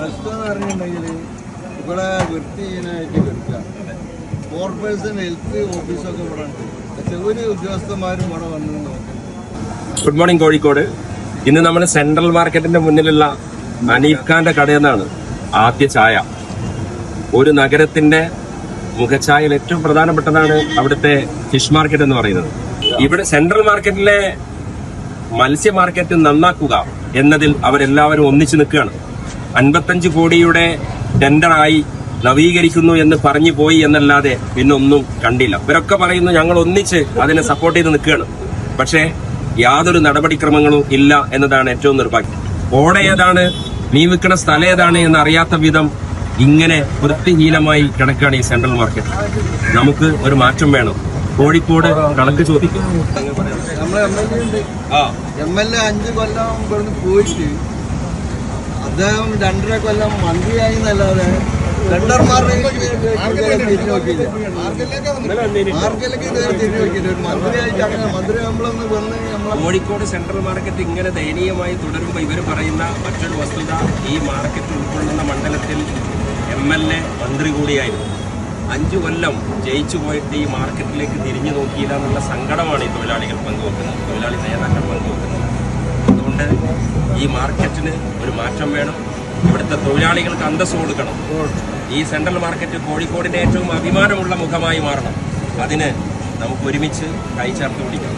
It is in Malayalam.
പ്രശ്നം എന്ന് പറഞ്ഞിട്ടുണ്ടെങ്കിൽ ഇവിടെ വൃത്തി ചെയ്യാനായിട്ട് വെക്കുക. കോർപ്പറേഷൻ ഹെൽത്ത് ഓഫീസൊക്കെ ഇവിടെ ഉണ്ട്. പക്ഷെ ഒരു ഉദ്യോഗസ്ഥന്മാരും ഇവിടെ വന്നു നോക്കും. Good morning Kozhikode. ഇന്ന് നമ്മൾ സെൻട്രൽ മാർക്കറ്റിന്റെ മുന്നിലുള്ള അനീഫ് ഖാന്റെ കടയിൽ നിന്നാണ് ആദ്യ ചായ. ഒരു നഗരത്തിന്റെ മുഖഛായയിൽ ഏറ്റവും പ്രധാനപ്പെട്ടതാണ് അവിടുത്തെ ഫിഷ് മാർക്കറ്റ് എന്ന് പറയുന്നത്. ഇവിടെ സെൻട്രൽ മാർക്കറ്റിലെ മത്സ്യ മാർക്കറ്റ് നന്നാക്കുക എന്നതിൽ അവരെല്ലാവരും ഒന്നിച്ചു നിൽക്കുകയാണ്. 55 കോടിയുടെ ടെൻഡറായി നവീകരിക്കുന്നു എന്ന് പറഞ്ഞു പോയി എന്നല്ലാതെ പിന്നൊന്നും കണ്ടില്ല. ഇവരൊക്കെ പറയുന്നു ഞങ്ങൾ ഒന്നിച്ച് അതിനെ സപ്പോർട്ട് ചെയ്ത് നിൽക്കുകയാണ്. പക്ഷേ യാതൊരു നടപടിക്രമങ്ങളും ഇല്ല എന്നതാണ് ഏറ്റവും നിർഭാഗ്യം. ഓട ഏതാണ്, മീൻ വിൽക്കുന്ന സ്ഥലം ഏതാണ് എന്നറിയാത്ത വിധം ഇങ്ങനെ വൃത്തിഹീനമായി കിടക്കുകയാണ് ഈ സെൻട്രൽ മാർക്കറ്റ്. നമുക്ക് ഒരു മാറ്റം വേണം. കോഴിക്കോട് കണക്ക് ചോദിക്കും. നമ്മളെ MLA 5 കൊല്ലം ഇവിടുന്ന് പോയിട്ട് അദ്ദേഹം 2.5 കൊല്ലം മന്ത്രിയായി എന്നല്ലാതെ ടെൻഡർമാരുടെ തിരിഞ്ഞു നോക്കിയില്ല. മാർക്കറ്റിലേക്ക് ഇതുവരെ തിരിഞ്ഞു നോക്കിയില്ല. ഒരു മന്ത്രിയായിട്ട് അങ്ങനെ മന്ത്രി നമ്മളൊന്ന് വന്ന് കോഴിക്കോട് സെൻട്രൽ മാർക്കറ്റ് ഇങ്ങനെ ദയനീയമായി തുടരുമ്പോൾ ഇവർ പറയുന്ന മറ്റൊരു വസ്തുത, ഈ മാർക്കറ്റ് ഉൾക്കൊള്ളുന്ന മണ്ഡലത്തിൽ MLA മന്ത്രി കൂടിയായിരുന്നു. 5 കൊല്ലം ജയിച്ചു പോയിട്ട് ഈ മാർക്കറ്റിലേക്ക് തിരിഞ്ഞു നോക്കിയില്ല എന്നുള്ള സങ്കടമാണ് ഈ തൊഴിലാളികൾ പങ്കുവെക്കുന്നത്, തൊഴിലാളി നേതാക്കൾ പങ്കുവെക്കുന്നത്. അതുകൊണ്ട് ഈ മാർക്കറ്റിന് ഒരു മാറ്റം വേണം. ഇവിടുത്തെ തൊഴിലാളികൾക്ക് അന്തസ്സ് കൊടുക്കണം. ഈ സെൻട്രൽ മാർക്കറ്റ് കോഴിക്കോടിന്റെ ഏറ്റവും അഭിമാനമുള്ള മുഖമായി മാറണം. അതിന് നമുക്ക് ഒരുമിച്ച് കൈചേർത്ത് പിടിക്കണം.